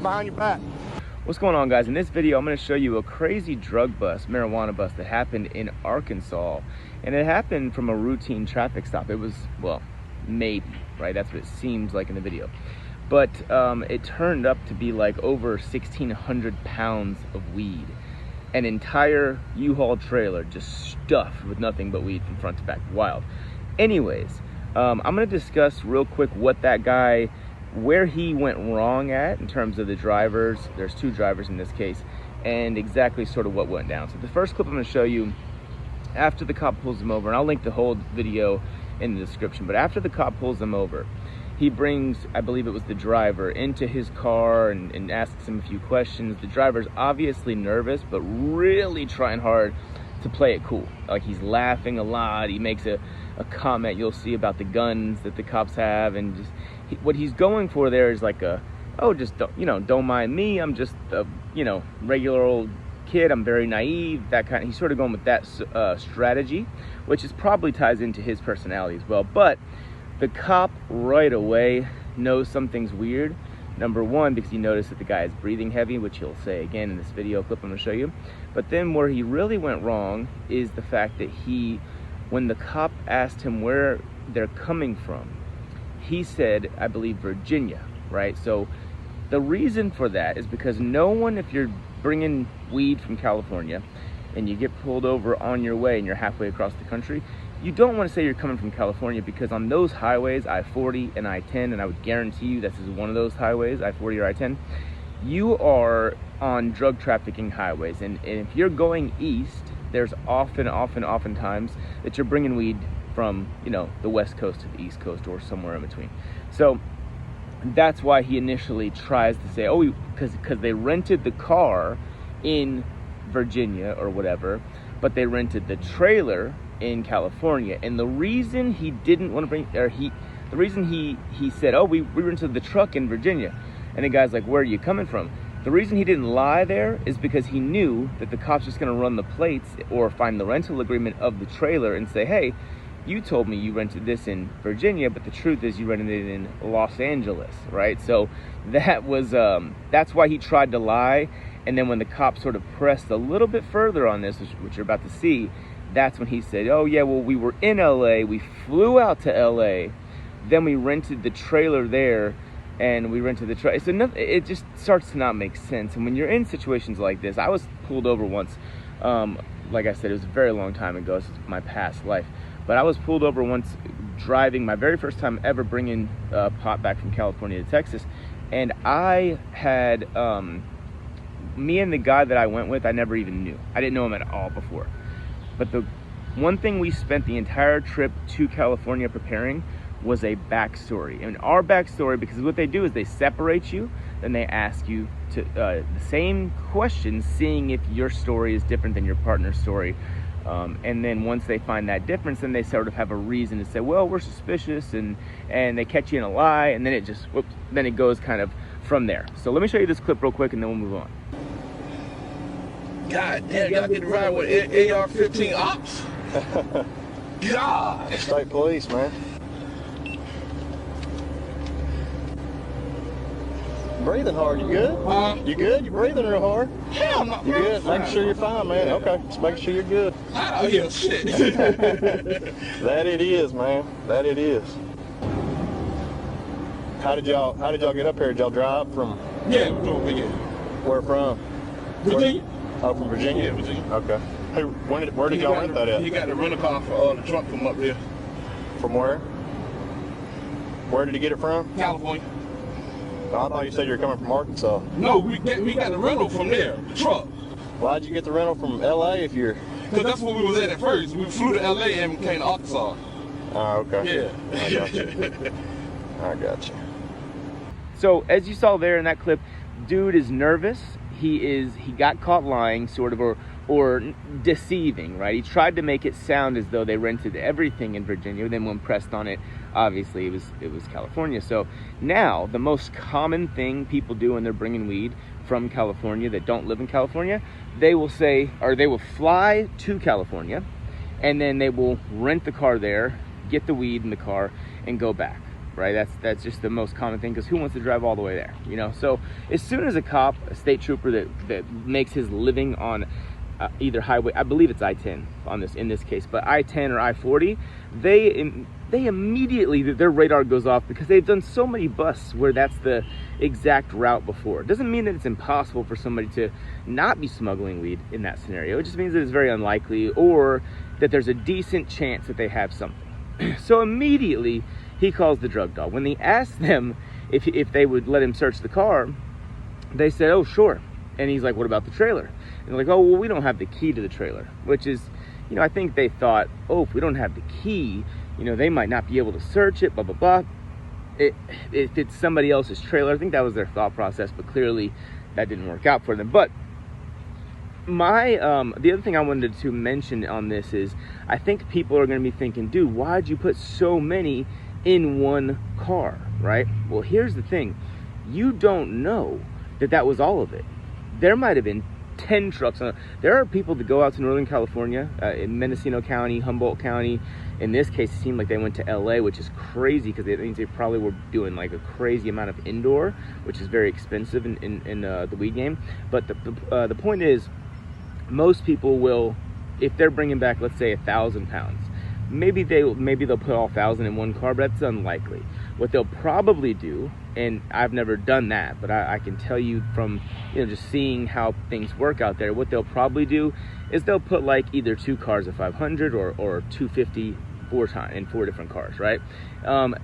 behind your back. What's going on, guys? In this video, I'm going to show you a crazy drug bust, marijuana bust that happened in Arkansas. And it happened from a routine traffic stop. It was, well, maybe, right? That's what it seems like in the video. But it turned up to be like over 1,600 pounds of weed. An entire U-Haul trailer just stuffed with nothing but weed from front to back. Wild. Anyways, I'm going to discuss real quick what that guy, where he went wrong at in terms of the drivers. There's two drivers in this case, and exactly sort of what went down. So the first clip I'm going to show you after the cop pulls him over, and I'll link the whole video in the description, but after the cop pulls him over, he brings, I believe it was the driver, into his car and asks him a few questions. The driver's obviously nervous, but really trying hard to play it cool. Like, he's laughing a lot. He makes a comment you'll see about the guns that the cops have, and just what he's going for there is like just don't mind me, I'm just a regular old kid, I'm very naive, that kind of, he's sort of going with that strategy, which is probably ties into his personality as well. But the cop right away knows something's weird. Number one, because he noticed that the guy is breathing heavy, which he'll say again in this video clip I'm going to show you. But then where he really went wrong is the fact that when the cop asked him where they're coming from, he said, I believe, Virginia, right? So the reason for that is because no one, if you're bringing weed from California and you get pulled over on your way and you're halfway across the country, you don't want to say you're coming from California, because on those highways, I-40 and I-10, and I would guarantee you this is one of those highways, I-40 or I-10, you are on drug trafficking highways. And if you're going east, there's oftentimes that you're bringing weed from, the West Coast to the East Coast or somewhere in between. So that's why he initially tries to say, because they rented the car in Virginia or whatever, but they rented the trailer in California. And the reason he didn't want to bring, the reason he said, we rented the truck in Virginia, and the guy's like, where are you coming from? The reason he didn't lie there is because he knew that the cop's just going to run the plates or find the rental agreement of the trailer and say, hey, you told me you rented this in Virginia, but the truth is you rented it in Los Angeles, right? So that was, that's why he tried to lie. And then when the cop sort of pressed a little bit further on this, which you're about to see, that's when he said, oh yeah, well, we were in LA, we flew out to LA, then we rented the trailer there, and we rented the trailer. So it just starts to not make sense. And when you're in situations like this, I was pulled over once, like I said, it was a very long time ago, this is my past life. But I was pulled over once driving, my very first time ever bringing pot back from California to Texas. And I had, me and the guy that I went with, I never even knew. I didn't know him at all before. But the one thing we spent the entire trip to California preparing was a backstory. And our backstory, because what they do is they separate you, then they ask you to the same questions, seeing if your story is different than your partner's story. And then once they find that difference, then they sort of have a reason to say, well, we're suspicious, and they catch you in a lie, and then it just, then it goes kind of from there. So let me show you this clip real quick, and then we'll move on. God damn, y'all get to ride with AR-15 ops? God! State police, man. Breathing hard, you good? You good? You breathing real hard? Hell no. You good? Making sure you're fine, man. Okay, just making sure you're good. Oh yeah, shit. That it is, man. That it is. How did y'all get up here? Did y'all drive from? Yeah, we're from Virginia. Where from? Virginia? Oh, from Virginia? Yeah, Virginia. Okay. Hey, where did y'all rent that at? He got the rental car for the truck from up there. From where? Where did he get it from? California. I thought you said you were coming from Arkansas. No, we got the rental from there, the truck. Why'd you get the rental from LA if you're... Because that's where we was at first. We flew to LA and came to Arkansas. Oh, okay. Yeah. I got you. I got you. So as you saw there in that clip, dude is nervous. He got caught lying, sort of, or deceiving, right? He tried to make it sound as though they rented everything in Virginia. Then when pressed on it, obviously it was California. So now the most common thing people do when they're bringing weed from California that don't live in California, they will say, or they will fly to California, and then they will rent the car there, get the weed in the car, and go back. right? That's just the most common thing, because who wants to drive all the way there, you know? So as soon as a cop, a state trooper that makes his living on either highway, I believe it's I-10 in this case, but I-10 or I-40, they immediately, their radar goes off, because they've done so many busts where that's the exact route before. It doesn't mean that it's impossible for somebody to not be smuggling weed in that scenario. It just means that it's very unlikely, or that there's a decent chance that they have something. So immediately he calls the drug dog. When they asked them if they would let him search the car, they said, oh, sure. And he's like, what about the trailer? And they're like, oh, well, we don't have the key to the trailer, which is, you know, I think they thought, oh, if we don't have the key, you know, they might not be able to search it, blah, blah, blah. If it's somebody else's trailer, I think that was their thought process, but clearly that didn't work out for them. But the other thing I wanted to mention on this is, I think people are going to be thinking, dude, why'd you put so many in one car, right? Well, here's the thing. You don't know that was all of it. There might have been 10 trucks. There are people that go out to Northern California, in Mendocino County, Humboldt County. In this case, it seemed like they went to LA, which is crazy, because they probably were doing like a crazy amount of indoor, which is very expensive in the weed game. But the point is, most people will, if they're bringing back, let's say 1,000 pounds, maybe they'll put all 1,000 in one car, but that's unlikely. What they'll probably do, and I've never done that, but I can tell you from, you know, just seeing how things work out there, what they'll probably do is they'll put like either 2 cars of 500 or 250 in 4 different cars, right?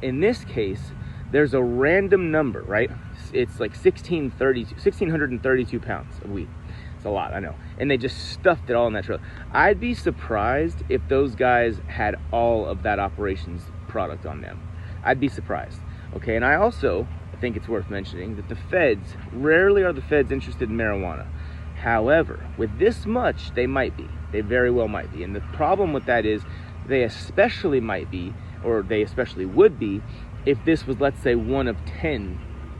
In this case, there's a random number, right? It's like 1,632 pounds of weed. It's a lot, I know. And they just stuffed it all in that trailer. I'd be surprised if those guys had all of that operations product on them. I'd be surprised. Okay, and I also think it's worth mentioning that the feds, rarely are the feds interested in marijuana. However, with this much, they might be. They very well might be. And the problem with that is they especially might be, or they especially would be, if this was, let's say, one of 10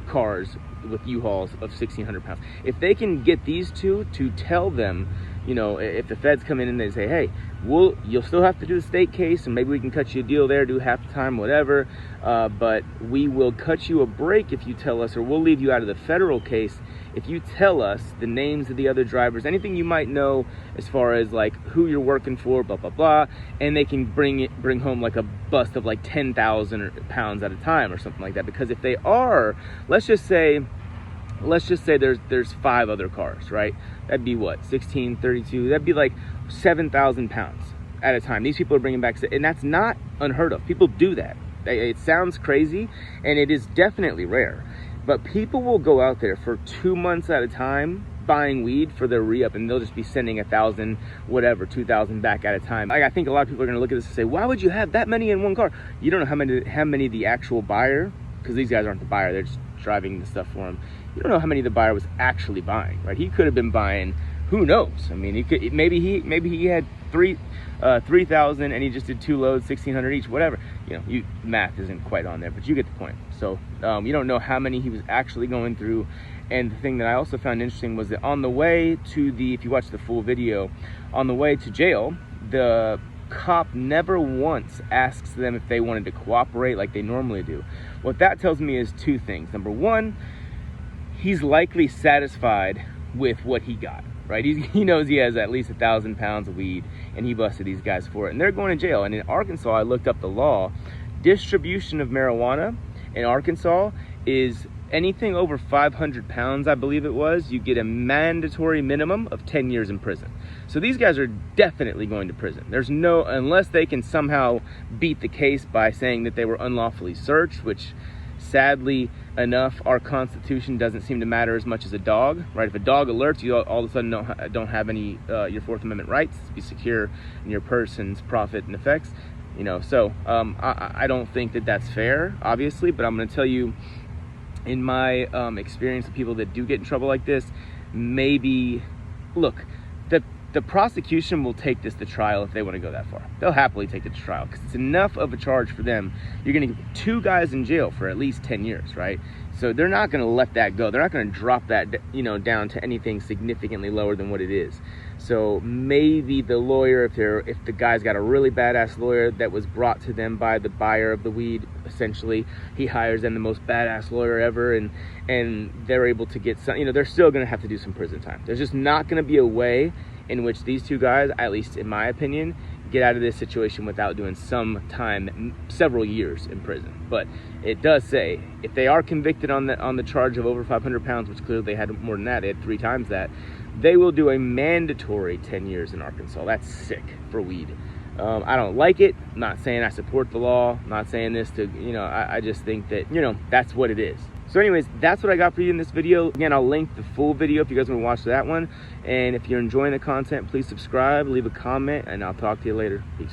cars with U-Hauls of 1,600 pounds. If they can get these two to tell them, you know, if the feds come in and they say, hey, you'll still have to do the state case, and maybe we can cut you a deal there, do half the time, whatever, but we will cut you a break if you tell us, or we'll leave you out of the federal case if you tell us the names of the other drivers, anything you might know as far as like who you're working for, blah, blah, blah, and they can bring home like a bust of like 10,000 pounds at a time or something like that. Because if they are, let's just say there's 5 other cars, right? That'd be what, 1632, that'd be like 7,000 pounds at a time. These people are bringing back, and that's not unheard of. People do that. It sounds crazy, and it is definitely rare. But people will go out there for 2 months at a time buying weed for their re-up, and they'll just be sending 1,000, whatever, 2,000 back at a time. Like, I think a lot of people are going to look at this and say, why would you have that many in one car? You don't know how many the actual buyer, because these guys aren't the buyer, they're just driving the stuff for him. You don't know how many the buyer was actually buying, right? He could have been buying, who knows? I mean, he could, maybe he had 3,000 and he just did 2 loads, 1,600 each, whatever. You know, math isn't quite on there, but you get the point. So you don't know how many he was actually going through. And the thing that I also found interesting was that on the way to if you watch the full video, on the way to jail, the cop never once asks them if they wanted to cooperate like they normally do. What that tells me is 2 things. Number 1, he's likely satisfied with what he got, right? He knows he has at least 1,000 pounds of weed, and he busted these guys for it, and they're going to jail. And in Arkansas, I looked up the law. Distribution of marijuana in Arkansas is anything over 500 pounds, I believe it was, you get a mandatory minimum of 10 years in prison. So these guys are definitely going to prison. There's no, unless they can somehow beat the case by saying that they were unlawfully searched, which sadly enough, our Constitution doesn't seem to matter as much as a dog, right? If a dog alerts you, all of a sudden don't have any your 4th Amendment rights to be secure in your person's profit and effects, you know. So I don't think that that's fair, obviously, but I'm going to tell you, in my experience with people that do get in trouble like this, maybe, look, the prosecution will take this to trial if they want to go that far. They'll happily take it to trial because it's enough of a charge for them. You're going to get 2 guys in jail for at least 10 years, right? So they're not going to let that go. They're not going to drop that, you know, down to anything significantly lower than what it is. So maybe the lawyer, if the guy's got a really badass lawyer that was brought to them by the buyer of the weed, essentially, he hires them the most badass lawyer ever, and they're able to get some, you know, they're still going to have to do some prison time. There's just not going to be a way in which these 2 guys, at least in my opinion, get out of this situation without doing some time, several years in prison. But it does say if they are convicted on the charge of over 500 pounds, which clearly they had more than that, they had 3 times that, they will do a mandatory 10 years in Arkansas. That's sick for weed. I don't like it. I'm not saying I support the law. I'm not saying this to, you know, I just think that, you know, that's what it is. So anyways, that's what I got for you in this video. Again, I'll link the full video if you guys want to watch that one. And if you're enjoying the content, please subscribe, leave a comment, and I'll talk to you later. Peace.